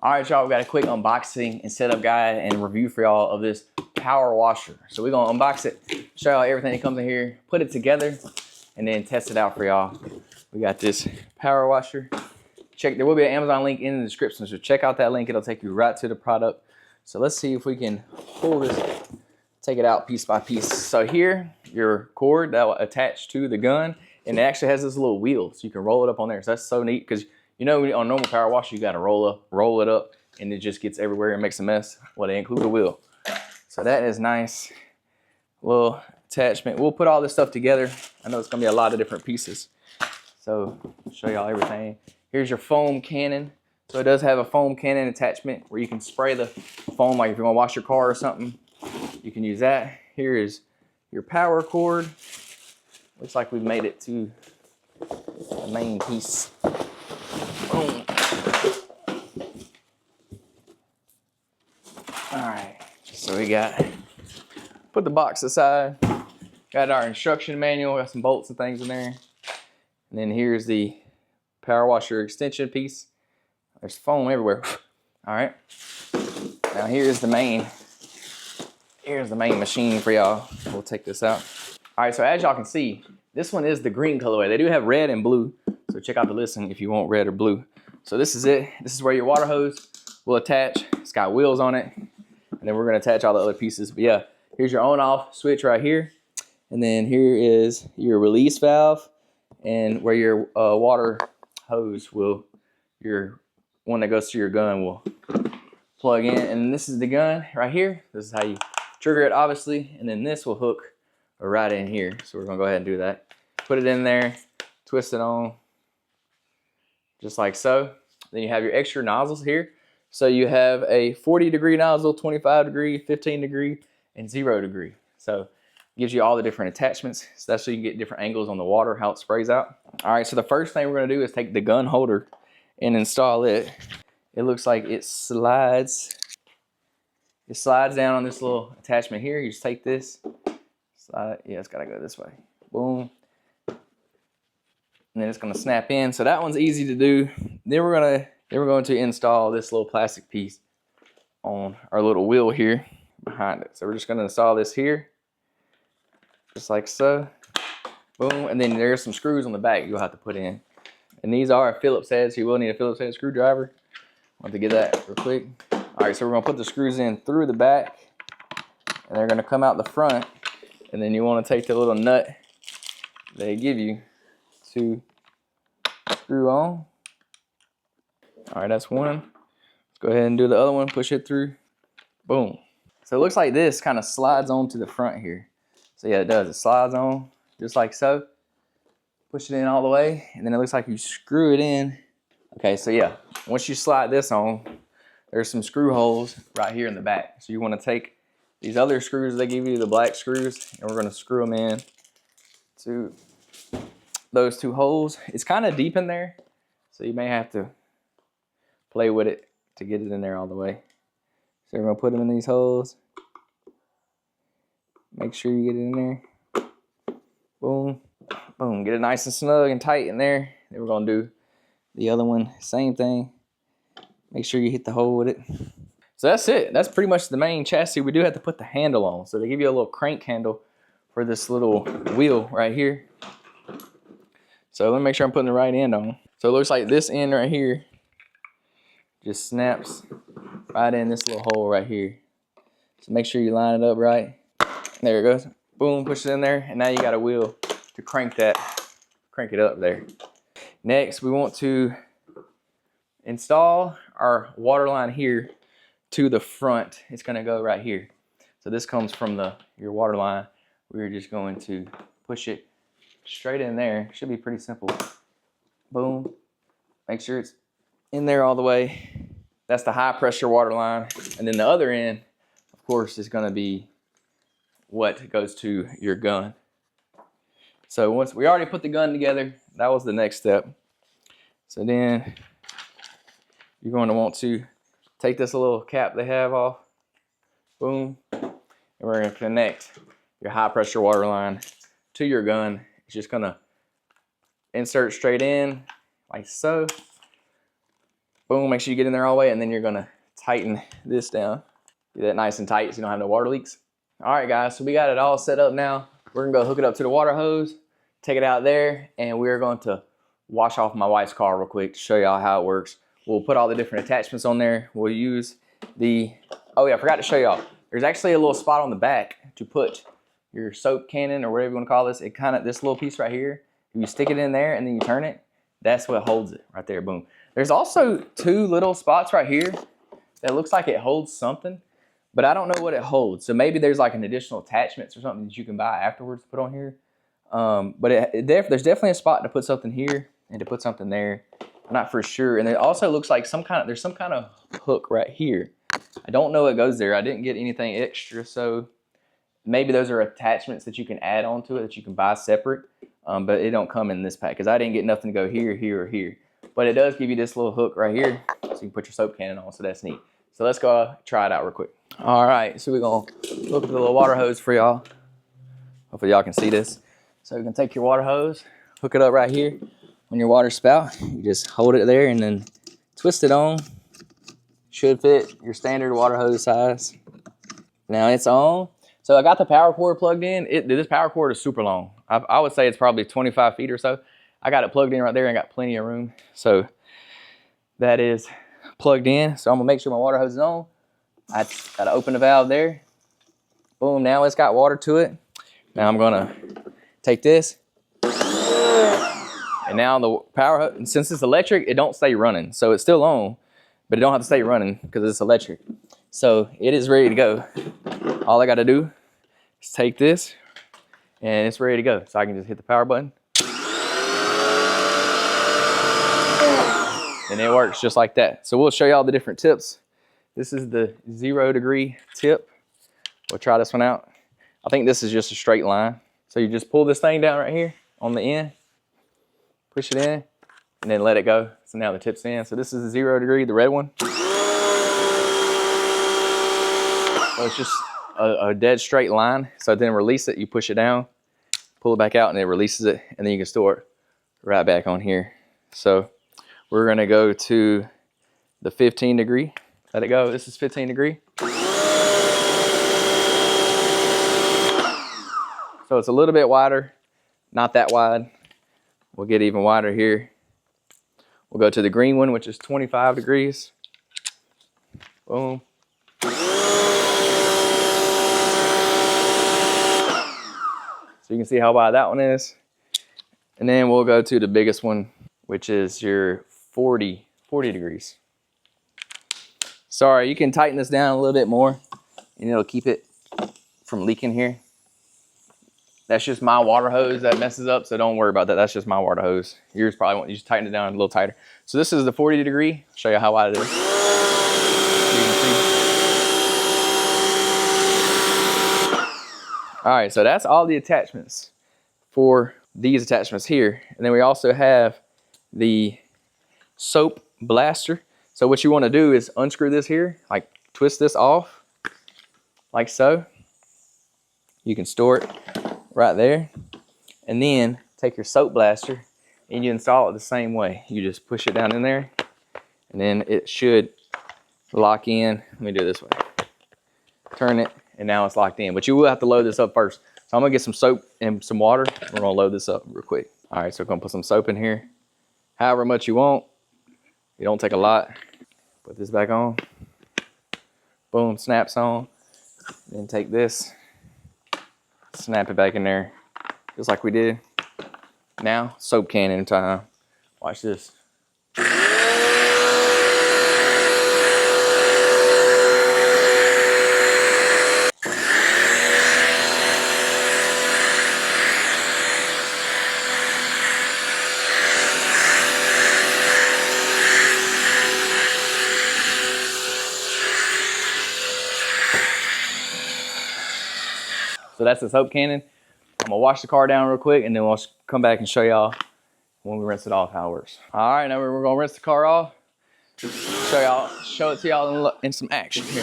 All right, y'all, we got a quick unboxing and setup guide and review for y'all of this power washer. So we're gonna unbox it, show y'all everything that comes in here, put it together, and then test it out for y'all. We got this power washer. There will be an Amazon link in the description, so check out that link. It'll take you right to the product. So let's see if we can pull this, take it out piece by piece. So here, your cord that will attach to the gun, and it actually has this little wheel, so you can roll it up on there. So that's so neat, because you know, on normal power washer, you gotta roll it up, and it just gets everywhere and makes a mess. Well, they include a wheel. So that is nice. Little attachment. We'll put all this stuff together. I know it's gonna be a lot of different pieces. So I'll show y'all everything. Here's your foam cannon. So it does have a foam cannon attachment where you can spray the foam, like if you're gonna wash your car or something, you can use that. Here is your power cord. Looks like we've made it to the main piece. Boom. All right, so we got, put the box aside. Got our instruction manual, got some bolts and things in there. And then here's the power washer extension piece. There's foam everywhere. All right, now here's the main machine for y'all. We'll take this out. All right, so as y'all can see, this one is the green colorway. They do have red and blue, so check out the listing if you want red or blue. So this is it. This is where your water hose will attach. It's got wheels on it, and then we're gonna attach all the other pieces. But yeah, here's your on-off switch right here, and then here is your release valve, and where your water hose will, your one that goes to your gun will plug in. And this is the gun right here. This is how you trigger it, obviously, and then this will hook right in here. So we're gonna go ahead and do that. Put it in there, twist it on, just like so. Then you have your extra nozzles here. So you have a 40-degree nozzle, 25-degree, 15-degree, and 0-degree. So it gives you all the different attachments. So that's so you can get different angles on the water, how it sprays out. All right, so the first thing we're gonna do is take the gun holder and install it. It looks like it slides. It slides down on this little attachment here. You just take this, slide it. Yeah, it's gotta go this way. Boom. And then it's gonna snap in. So that one's easy to do. Then we're going to install this little plastic piece on our little wheel here behind it. So we're just gonna install this here, just like so. Boom. And then there's some screws on the back you'll have to put in. And these are Phillips heads. You will need a Phillips head screwdriver. I want to get that real quick. All right, so we're gonna put the screws in through the back, and they're gonna come out the front. And then you want to take the little nut they give you to screw on. All right, that's one. Let's go ahead and do the other one. Push it through. Boom. So it looks like this kind of slides on to the front here. So yeah, it does. It slides on just like so. Push it in all the way, and then it looks like you screw it in. Okay, so yeah, once you slide this on, there's some screw holes right here in the back. So you want to take these other screws they give you, the black screws, and we're going to screw them in to those two holes. It's kind of deep in there, so you may have to play with it to get it in there all the way. So we're going to put them in these holes. Make sure you get it in there. Boom. Boom. Get it nice and snug and tight in there. Then we're going to do the other one, same thing. Make sure you hit the hole with it. So that's it. That's pretty much the main chassis. We do have to put the handle on. So they give you a little crank handle for this little wheel right here. So let me make sure I'm putting the right end on. So it looks like this end right here just snaps right in this little hole right here. So make sure you line it up right. There it goes. Boom, push it in there. And now you got a wheel to crank it up there. Next, we want to install our water line here to the front. It's gonna go right here. So this comes from your water line. We're just going to push it straight in there. Should be pretty simple. Boom. Make sure it's in there all the way. That's the high pressure water line. And then the other end, of course, is gonna be what goes to your gun. So once we already put the gun together, that was the next step. So then you're going to want to take this little cap they have off. Boom. And we're going to connect your high pressure water line to your gun. It's just going to insert straight in like so. Boom, make sure you get in there all the way, and then you're gonna tighten this down. Get that nice and tight so you don't have no water leaks. All right, guys, so we got it all set up now. We're gonna go hook it up to the water hose, take it out there, and we're going to wash off my wife's car real quick to show y'all how it works. We'll put all the different attachments on there. We'll use the, oh yeah, I forgot to show y'all. There's actually a little spot on the back to put your soap cannon or whatever you want to call this. It kind of, this little piece right here, if you stick it in there and then you turn it, that's what holds it right there, boom. There's also two little spots right here that looks like it holds something, but I don't know what it holds. So maybe there's like an additional attachments or something that you can buy afterwards to put on here. But there's definitely a spot to put something here and to put something there. I'm not for sure. And it also looks like there's some kind of hook right here. I don't know what goes there. I didn't get anything extra, so maybe those are attachments that you can add onto it that you can buy separate, but it don't come in this pack because I didn't get nothing to go here, here, or here. But it does give you this little hook right here so you can put your soap cannon on, so that's neat. So let's go try it out real quick. All right, so we're gonna look at the little water hose for y'all. Hopefully y'all can see this. So you can take your water hose, hook it up right here on your water spout. You just hold it there and then twist it on. Should fit your standard water hose size. Now it's on. So I got the power cord plugged in. This power cord is super long. I would say it's probably 25 feet or so. I got it plugged in right there and got plenty of room. So that is plugged in. So I'm gonna make sure my water hose is on. I gotta open the valve there. Boom, now it's got water to it. Now I'm gonna take this. And now the power hose, and since it's electric, it don't stay running. So it's still on, but it don't have to stay running because it's electric. So it is ready to go. All I gotta do is take this and it's ready to go. So I can just hit the power button. And it works just like that. So we'll show y'all the different tips. This is the 0 degree tip. We'll try this one out. I think this is just a straight line. So you just pull this thing down right here on the end, push it in, and then let it go. So now the tip's in. So this is the 0 degree, the red one. So it's just a dead straight line. So then release it, you push it down, pull it back out, and it releases it, and then you can store it right back on here. So we're gonna go to the 15 degree. Let it go. This is 15 degree. So it's a little bit wider, not that wide. We'll get even wider here. We'll go to the green one, which is 25 degrees. Boom. So you can see how wide that one is. And then we'll go to the biggest one, which is your 40 degrees. Sorry, you can tighten this down a little bit more and it'll keep it from leaking here. That's just my water hose that messes up, so don't worry about that. That's just my water hose. Yours probably won't. You just tighten it down a little tighter. So this is the 40 degree. I'll show you how wide it is. You can see. All right, so that's all the attachments for these attachments here. And then we also have the soap blaster. So what you want to do is unscrew this here, like twist this off, like so. You can store it right there. And then take your soap blaster and you install it the same way. You just push it down in there and then it should lock in. Let me do it this way. Turn it and now it's locked in. But you will have to load this up first. So I'm gonna get some soap and some water. We're gonna load this up real quick. All right, so we're gonna put some soap in here. However much you want. You don't take a lot. Put this back on. Boom, snaps on. Then take this, snap it back in there, just like we did. Now, soap cannon time. Watch this. So that's the soap cannon. I'm gonna wash the car down real quick and then we'll come back and show y'all when we rinse it off how it works. All right, now we're gonna rinse the car off. Show it to y'all in some action here.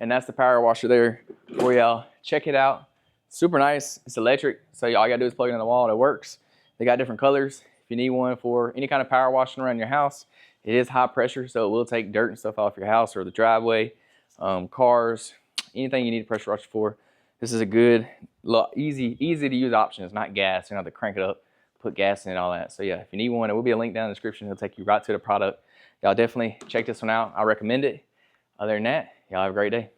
And that's the power washer there for y'all. Check it out. Super nice. It's electric, so all you gotta do is plug it in the wall and it works. They got different colors. If you need one for any kind of power washing around your house, it is high pressure, so it will take dirt and stuff off your house or the driveway, cars, anything you need a pressure washer for. This is a good, easy to use option. It's not gas. You don't have to crank it up, put gas in and all that. So yeah, if you need one, there will be a link down in the description. It'll take you right to the product. Y'all definitely check this one out. I recommend it. Other than that, y'all have a great day.